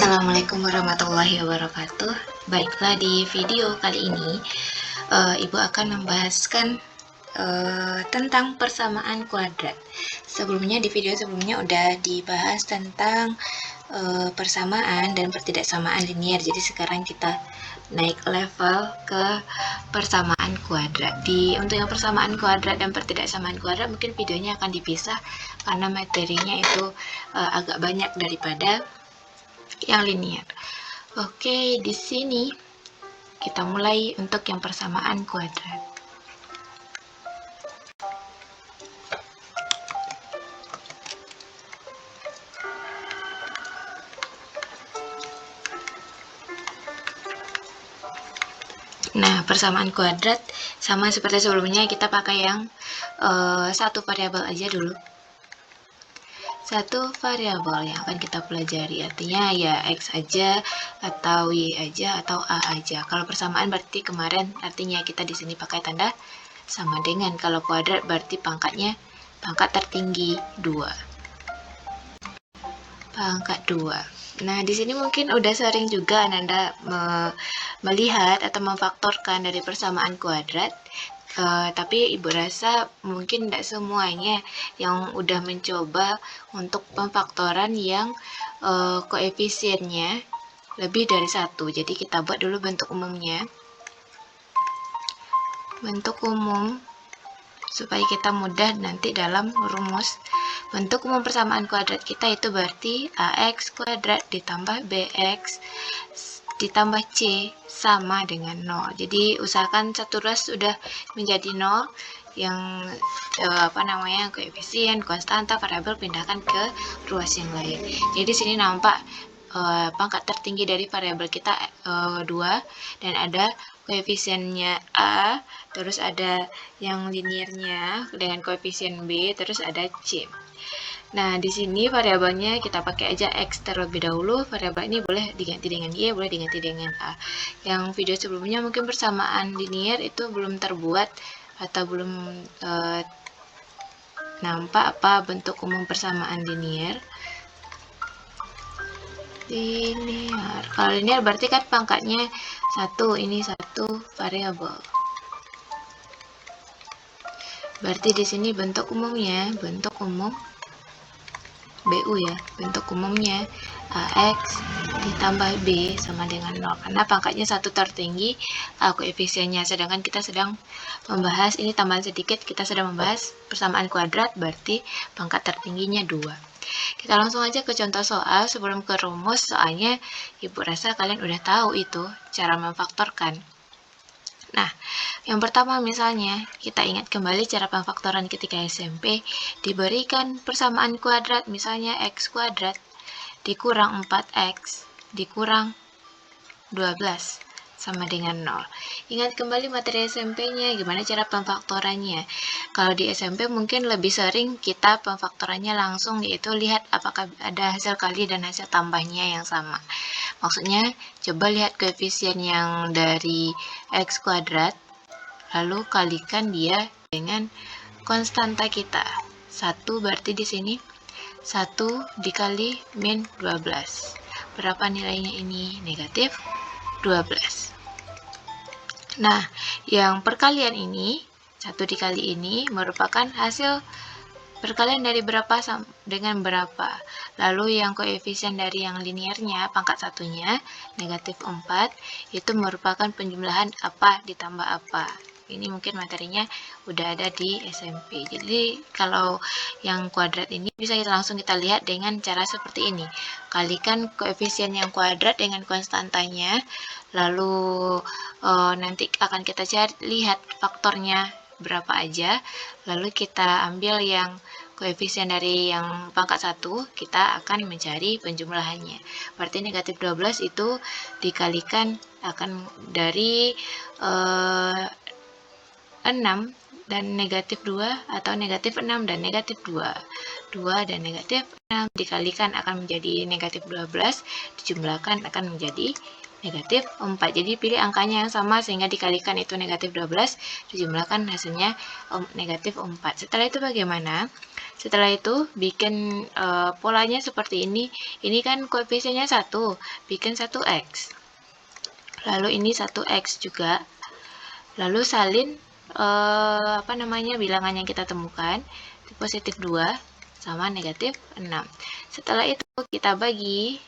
Assalamualaikum warahmatullahi wabarakatuh. Baiklah, di video kali ini Ibu akan membahaskan tentang persamaan kuadrat. Sebelumnya di video sebelumnya udah dibahas tentang persamaan dan pertidaksamaan linier. Jadi sekarang kita naik level ke persamaan kuadrat. Untuk yang persamaan kuadrat dan pertidaksamaan kuadrat mungkin videonya akan dipisah karena materinya itu agak banyak daripada yang linier. Oke, di sini kita mulai untuk yang persamaan kuadrat. Nah, persamaan kuadrat sama seperti sebelumnya, kita pakai yang satu variabel aja dulu. Satu variabel yang akan kita pelajari, artinya ya X aja, atau Y aja, atau A aja. Kalau persamaan berarti kemarin, artinya kita di sini pakai tanda sama dengan. Kalau kuadrat berarti pangkat tertinggi 2. Pangkat 2. Nah, di sini mungkin udah sering juga Anda melihat atau memfaktorkan dari persamaan kuadrat. Tapi Ibu rasa mungkin tidak semuanya yang udah mencoba untuk pemfaktoran yang koefisiennya lebih dari 1. Jadi kita buat dulu bentuk umumnya. Bentuk umum supaya kita mudah nanti dalam rumus. Bentuk umum persamaan kuadrat kita itu berarti AX kuadrat ditambah BX ditambah C sama dengan 0. Jadi usahakan satu ruas sudah menjadi 0, yang koefisien, konstanta, variabel pindahkan ke ruas yang lain. Jadi di sini nampak pangkat tertinggi dari variabel kita 2, dan ada koefisiennya A, terus ada yang liniernya dengan koefisien B, terus ada C. Nah, di sini variabelnya kita pakai aja X terlebih dahulu. Variabel ini boleh diganti dengan Y, boleh diganti dengan A. Yang video sebelumnya mungkin persamaan linier itu belum terbuat atau belum nampak apa bentuk umum persamaan linier. Kalau linear berarti kan pangkatnya 1, ini 1 variabel. Berarti di sini bentuk umumnya, bentuk umum BU ya, bentuk umumnya AX ditambah B sama dengan 0, karena pangkatnya 1 tertinggi, A koefisiennya. Sedangkan kita sedang membahas, ini tambahan sedikit, kita sedang membahas persamaan kuadrat, berarti pangkat tertingginya 2. Kita langsung aja ke contoh soal. Sebelum ke rumus, soalnya Ibu rasa kalian udah tahu itu cara memfaktorkan. Nah, yang pertama misalnya, kita ingat kembali cara pemfaktoran ketika SMP, diberikan persamaan kuadrat, misalnya X kuadrat dikurang 4X dikurang 12 sama dengan 0. Ingat kembali materi SMP-nya, gimana cara pemfaktorannya. Kalau di SMP mungkin lebih sering kita pemfaktorannya langsung, yaitu lihat apakah ada hasil kali dan hasil tambahnya yang sama. Maksudnya, coba lihat koefisien yang dari X kuadrat, lalu kalikan dia dengan konstanta kita. 1 berarti di sini 1 dikali min 12. Berapa nilainya ini? Negatif 12. Nah, yang perkalian ini, 1 dikali ini merupakan hasil perkalian dari berapa dengan berapa. Lalu yang koefisien dari yang liniernya, pangkat satunya, negatif 4, itu merupakan penjumlahan apa ditambah apa. Ini mungkin materinya udah ada di SMP. Jadi kalau yang kuadrat ini bisa langsung kita lihat dengan cara seperti ini. Kalikan koefisien yang kuadrat dengan konstantanya, lalu nanti akan kita lihat faktornya berapa aja, lalu kita ambil yang koefisien dari yang pangkat 1, kita akan mencari penjumlahannya. Berarti negatif 12 itu dikalikan akan dari 6 dan negatif 2, atau negatif 6 dan negatif 2. 2 dan negatif 6 dikalikan akan menjadi negatif 12, dijumlahkan akan menjadi negatif 4. Jadi pilih angkanya yang sama sehingga dikalikan itu negatif 12, dijumlahkan hasilnya negatif 4. Setelah itu bagaimana? Setelah itu bikin polanya seperti ini. Ini kan koefisiennya 1, bikin 1x. Lalu ini 1x juga. Lalu salin bilangan yang kita temukan, positif 2 sama negatif 6. Setelah itu kita bagi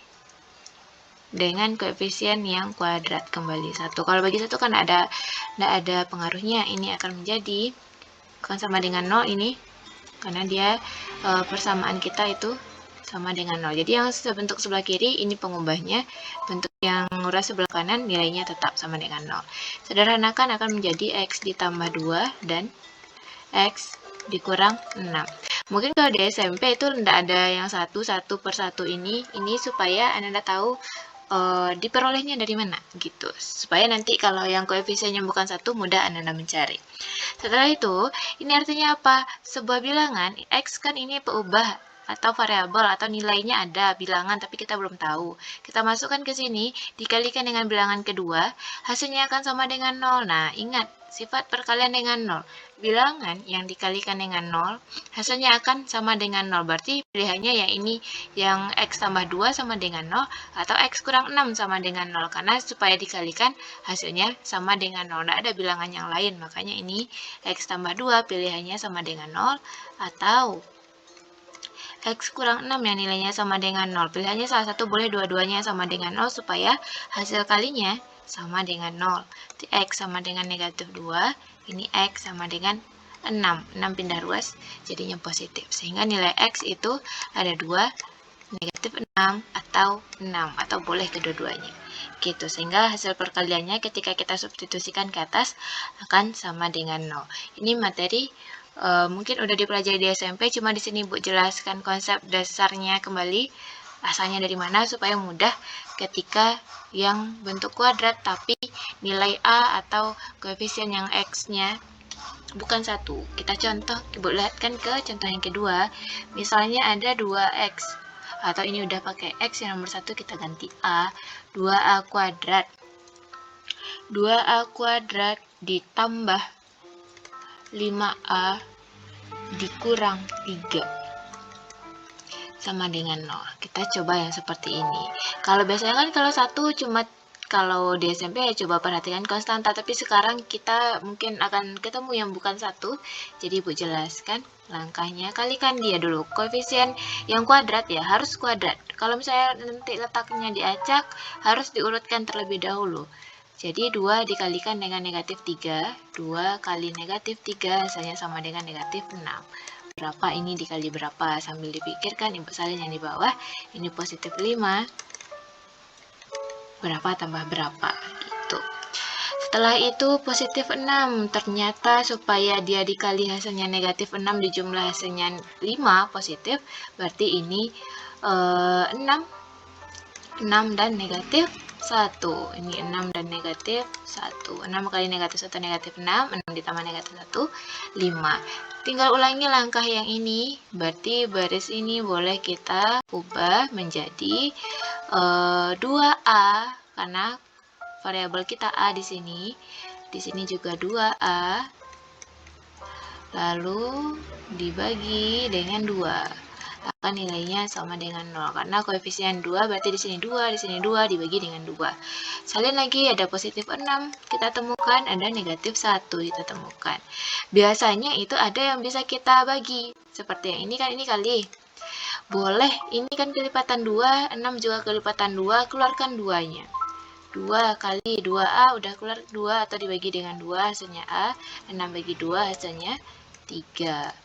dengan koefisien yang kuadrat kembali 1. Kalau bagi 1 kan tidak ada pengaruhnya, ini akan menjadi sama dengan 0 ini, karena dia persamaan kita itu sama dengan 0. Jadi yang bentuk sebelah kiri ini pengubahnya, bentuk yang murah sebelah kanan nilainya tetap sama dengan 0. Sederhanakan akan menjadi x ditambah 2 dan x dikurang 6. Mungkin kalau di SMP itu tidak ada yang satu per satu ini supaya Anda tahu diperolehnya dari mana gitu, supaya nanti kalau yang koefisiennya bukan 1 mudah Anda mencari. Setelah itu, ini artinya apa? Sebuah bilangan x kan ini peubah atau variabel atau nilainya ada bilangan tapi kita belum tahu. Kita masukkan ke sini, dikalikan dengan bilangan kedua, hasilnya akan sama dengan 0. Nah, ingat sifat perkalian dengan 0. Bilangan yang dikalikan dengan 0, hasilnya akan sama dengan 0. Berarti pilihannya yang ini, yang x tambah 2 sama dengan 0, atau x kurang 6 sama dengan 0. Karena supaya dikalikan, hasilnya sama dengan 0. Tidak ada bilangan yang lain. Makanya ini x tambah 2 pilihannya sama dengan 0, atau x kurang 6 yang nilainya sama dengan 0. Pilihannya salah satu, boleh dua-duanya sama dengan 0 supaya hasil kalinya sama dengan 0. X sama dengan negatif 2, ini x sama dengan 6. 6 pindah ruas jadinya positif. Sehingga nilai x itu ada 2, negatif 6 atau 6, atau boleh kedua-duanya. Gitu, sehingga hasil perkaliannya ketika kita substitusikan ke atas akan sama dengan 0. Ini materi mungkin udah dipelajari di SMP, cuma di sini Bu jelaskan konsep dasarnya kembali, asalnya dari mana supaya mudah ketika yang bentuk kuadrat tapi nilai A atau koefisien yang X-nya bukan 1. Kita contoh, Ibu lihatkan ke contoh yang kedua. Misalnya ada 2X, atau ini udah pakai X, yang nomor 1 kita ganti A. 2A kuadrat. 2A kuadrat ditambah 5A dikurang 3 sama dengan 0. Kita coba yang seperti ini. Kalau biasanya kan kalau 1 cuma, kalau di SMP ya coba perhatikan konstanta, tapi sekarang kita mungkin akan ketemu yang bukan 1. Jadi Ibu jelaskan langkahnya. Kalikan dia dulu. Koefisien yang kuadrat ya harus kuadrat. Kalau misalnya nanti letaknya diacak, harus diurutkan terlebih dahulu. Jadi 2 dikalikan dengan negatif 3, 2 kali negatif 3 hasilnya sama dengan negatif 6. Berapa ini dikali berapa? Sambil dipikirkan, Ibu salin yang di bawah. Ini positif 5. Berapa tambah berapa? Gitu. Setelah itu positif 6. Ternyata supaya dia dikali hasilnya negatif 6 dijumlah hasilnya 5 positif. Berarti ini 6 dan negatif 1. Ini 6 dan negatif 1. 6 kali negatif 1 negatif 6. 6 ditambah negatif 1, 5. Tinggal ulangi langkah yang ini. Berarti baris ini boleh kita ubah menjadi 2A. Karena variabel kita A di sini. Di sini juga 2A. Lalu dibagi dengan 2. Akan nilainya sama dengan 0 karena koefisien 2 berarti di sini 2, di sini 2 dibagi dengan 2. Salin lagi, ada positif 6 kita temukan, ada negatif 1 kita temukan. Biasanya itu ada yang bisa kita bagi seperti yang ini kan, ini kali. Boleh, ini kan kelipatan 2, 6 juga kelipatan 2, keluarkan 2-nya. 2 kali 2A udah keluar 2 atau dibagi dengan 2 hasilnya A, 6 bagi 2 hasilnya 3.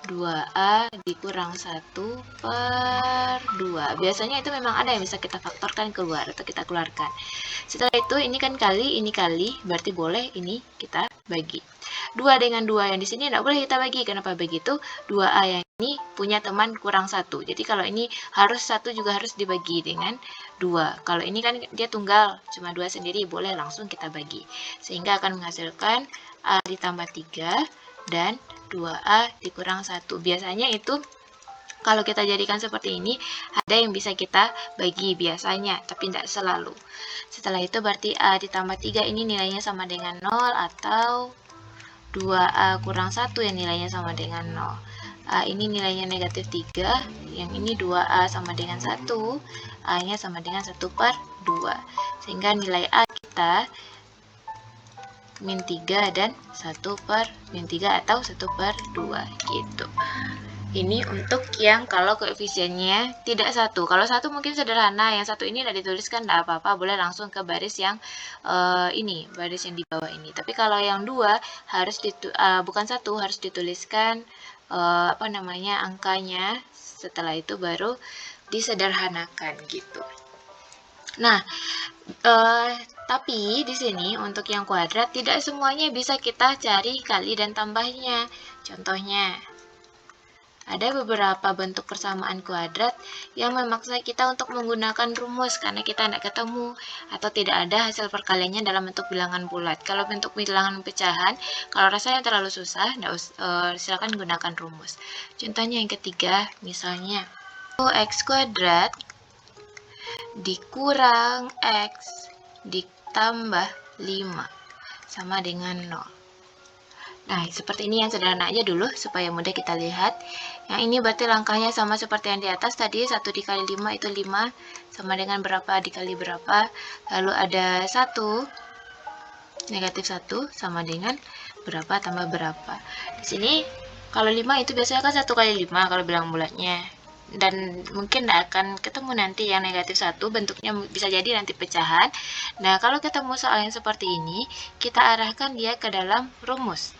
2A dikurang 1 per 2. Biasanya itu memang ada yang bisa kita faktorkan keluar atau kita keluarkan. Setelah itu ini kan kali, ini kali, berarti boleh ini kita bagi. 2 dengan 2 yang di sini tidak boleh kita bagi. Kenapa begitu? 2A yang ini punya teman kurang 1. Jadi kalau ini harus 1 juga harus dibagi dengan 2. Kalau ini kan dia tunggal, cuma 2 sendiri, boleh langsung kita bagi. Sehingga akan menghasilkan A ditambah 3 dan 2A dikurang 1. Biasanya itu Kalau kita jadikan seperti ini, ada yang bisa kita bagi biasanya, tapi tidak selalu. Setelah itu berarti A ditambah 3 ini nilainya sama dengan 0, atau 2A kurang 1 yang nilainya sama dengan 0. A ini nilainya negatif 3, yang ini 2A sama dengan 1, A-nya sama dengan 1/2. Sehingga nilai A kita min 3 dan 1/-3 atau 1/2 gitu. Ini untuk yang kalau koefisiennya tidak 1. Kalau 1 mungkin sederhana, yang 1 ini tidak dituliskan tidak apa-apa, boleh langsung ke baris yang ini, baris yang di bawah ini. Tapi kalau yang 2 harus bukan 1, harus dituliskan angkanya, setelah itu baru disederhanakan gitu. Nah, tapi di sini untuk yang kuadrat tidak semuanya bisa kita cari kali dan tambahnya. Contohnya, ada beberapa bentuk persamaan kuadrat yang memaksa kita untuk menggunakan rumus karena kita tidak ketemu atau tidak ada hasil perkaliannya dalam bentuk bilangan bulat. Kalau bentuk bilangan pecahan, kalau rasanya terlalu susah, silakan gunakan rumus. Contohnya yang ketiga, misalnya x kuadrat dikurang x ditambah 5 sama dengan 0. Nah, seperti ini yang sederhana aja dulu supaya mudah kita lihat. Yang ini berarti langkahnya sama seperti yang di atas tadi, 1 dikali 5 itu 5 sama dengan berapa dikali berapa. Lalu ada 1, negatif 1 sama dengan berapa tambah berapa. Di sini kalau 5 itu biasanya kan 1 kali 5 kalau bilang bulatnya. Dan mungkin tidak akan ketemu nanti yang negatif 1, bentuknya bisa jadi nanti pecahan. Nah, kalau ketemu soal yang seperti ini, kita arahkan dia ke dalam rumus.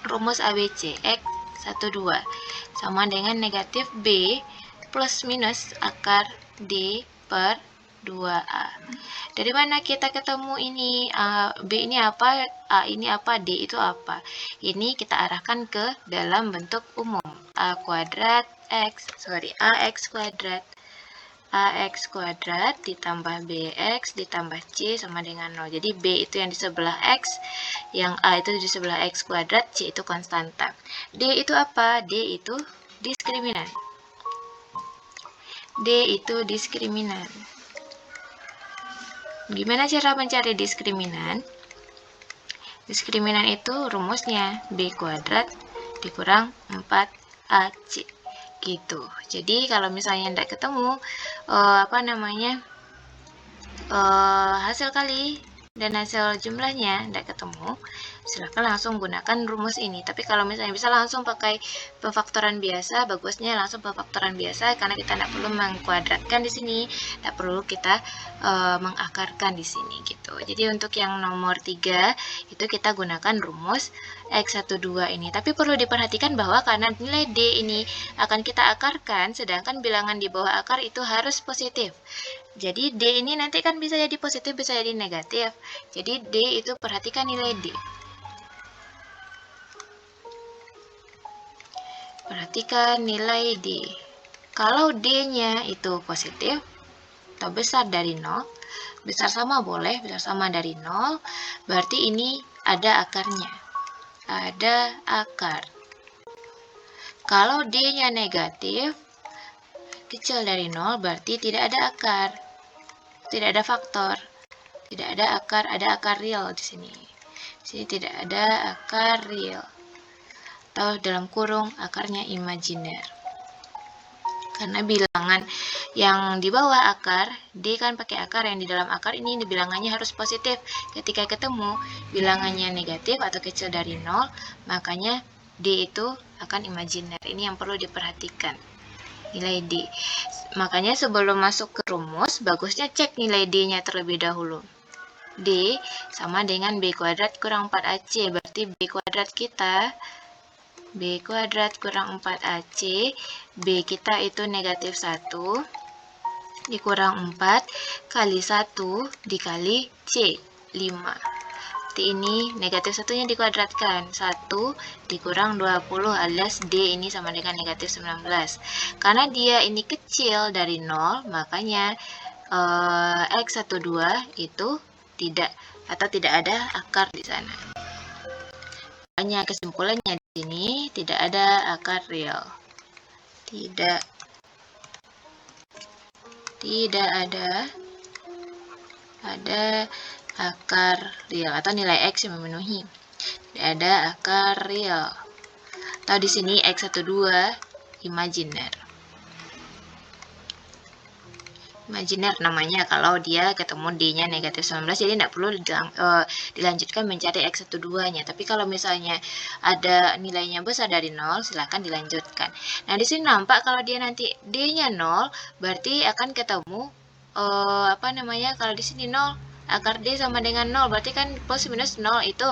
Rumus ABC, X 12 sama dengan negatif B plus minus akar D per 2A. Dari mana kita ketemu ini? B ini apa? A ini apa? D itu apa? Ini kita arahkan ke dalam bentuk umum. AX kuadrat ditambah BX ditambah C sama dengan 0. Jadi B itu yang di sebelah X, yang A itu di sebelah X kuadrat, C itu konstanta. D itu apa? D itu diskriminan. D itu diskriminan. Gimana cara mencari diskriminan? Diskriminan itu rumusnya B kuadrat dikurang 4AC. Gitu. Jadi kalau misalnya tidak ketemu hasil kali dan hasil jumlahnya tidak ketemu, silahkan langsung gunakan rumus ini. Tapi kalau misalnya bisa langsung pakai pemfaktoran biasa, bagusnya langsung pemfaktoran biasa karena kita tidak perlu mengkuadratkan di sini, tidak perlu kita mengakarkan di sini gitu. Jadi untuk yang nomor 3 itu kita gunakan rumus X12 ini. Tapi perlu diperhatikan bahwa karena nilai D ini akan kita akarkan, sedangkan bilangan di bawah akar itu harus positif. Jadi D ini nanti kan bisa jadi positif, bisa jadi negatif. Jadi D itu perhatikan nilai D. Perhatikan nilai D. Kalau D-nya itu positif atau besar dari 0, besar sama boleh, besar sama dari 0, berarti ini ada akarnya. Ada akar. Kalau D-nya negatif, kecil dari 0, berarti tidak ada akar. Tidak ada faktor. Tidak ada akar, ada akar real di sini. Di sini tidak ada akar real. Atau dalam kurung akarnya imajiner. Karena bilangan yang di bawah akar, D kan pakai akar, yang di dalam akar ini bilangannya harus positif. Ketika ketemu bilangannya negatif atau kecil dari 0, makanya D itu akan imajiner. Ini yang perlu diperhatikan. Nilai D. Makanya sebelum masuk ke rumus, bagusnya cek nilai D-nya terlebih dahulu. D sama dengan B kuadrat kurang 4AC. Berarti B kuadrat kita, B kuadrat kurang 4AC, B kita itu negatif 1, dikurang 4, kali 1, dikali C, 5. Berarti ini negatif 1-nya dikuadratkan, 1 dikurang 20 alias D ini sama dengan negatif 19. Karena dia ini kecil dari 0, makanya X12 itu tidak ada akar di sana. Makanya kesimpulannya di sini tidak ada akar real. tidak ada akar real atau nilai X yang memenuhi. Tidak ada akar real. Atau di sini X12 imajiner. Imajiner namanya kalau dia ketemu D-nya negatif 19, jadi tidak perlu dilanjutkan mencari X12-nya. Tapi kalau misalnya ada nilainya besar dari 0, silahkan dilanjutkan. Nah, di sini nampak kalau dia nanti D-nya 0, berarti akan ketemu kalau di sini 0, akar D sama dengan 0, berarti kan plus minus 0 itu.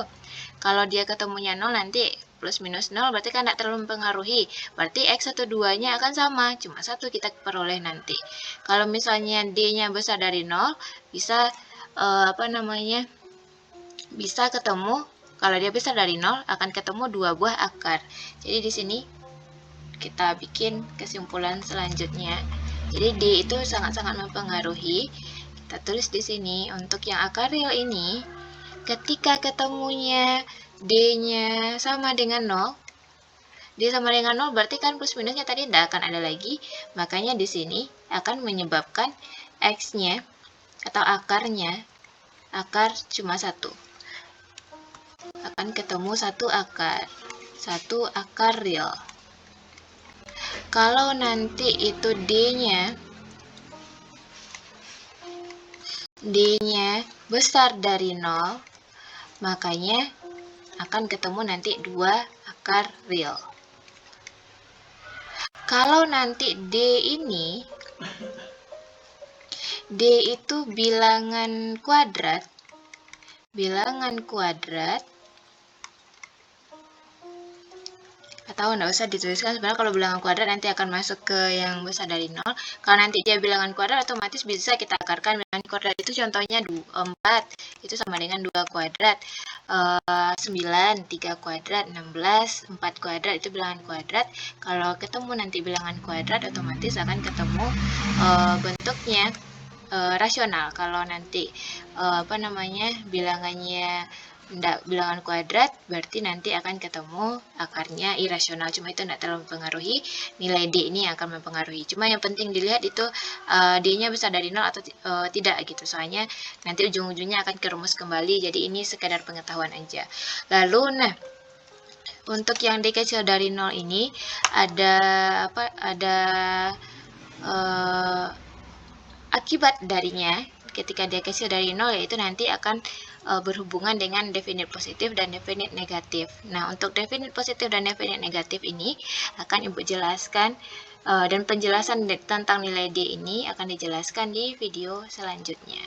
Kalau dia ketemunya 0 nanti plus minus 0 berarti kan tidak terlalu mempengaruhi. Berarti X12-nya akan sama, cuma 1 kita peroleh nanti. Kalau misalnya D-nya besar dari 0, bisa bisa ketemu, kalau dia besar dari 0 akan ketemu 2 buah akar. Jadi di sini kita bikin kesimpulan selanjutnya. Jadi D itu sangat-sangat mempengaruhi. Kita tulis di sini untuk yang akar real ini, ketika ketemunya D-nya sama dengan 0, D sama dengan 0 berarti kan plus minusnya tadi tidak akan ada lagi, makanya di sini akan menyebabkan X-nya atau akarnya, akar cuma 1. Akan ketemu satu akar real. Kalau nanti itu D-nya besar dari 0, makanya akan ketemu nanti 2 akar real. Kalau nanti D itu bilangan kuadrat, atau nggak usah dituliskan, sebenarnya kalau bilangan kuadrat nanti akan masuk ke yang besar dari 0. Kalau nanti dia bilangan kuadrat, otomatis bisa kita akarkan. Bilangan kuadrat itu contohnya 4, itu sama dengan 2 kuadrat, 9, 3 kuadrat, 16, 4 kuadrat, itu bilangan kuadrat. Kalau ketemu nanti bilangan kuadrat, otomatis akan ketemu bentuknya rasional. Kalau nanti bilangannya bilangan kuadrat, berarti nanti akan ketemu akarnya irasional. Cuma itu tidak terlalu mempengaruhi, nilai D ini akan mempengaruhi. Cuma yang penting dilihat itu D-nya besar dari 0 atau tidak gitu. Soalnya nanti ujung-ujungnya akan kerumus kembali. Jadi ini sekadar pengetahuan aja. Lalu untuk yang D kecil dari 0 ini ada akibat darinya. Ketika dia kecil dari 0, yaitu nanti akan berhubungan dengan definite positif dan definite negatif. Nah, untuk definite positif dan definite negatif ini akan Ibu jelaskan, dan penjelasan tentang nilai D ini akan dijelaskan di video selanjutnya.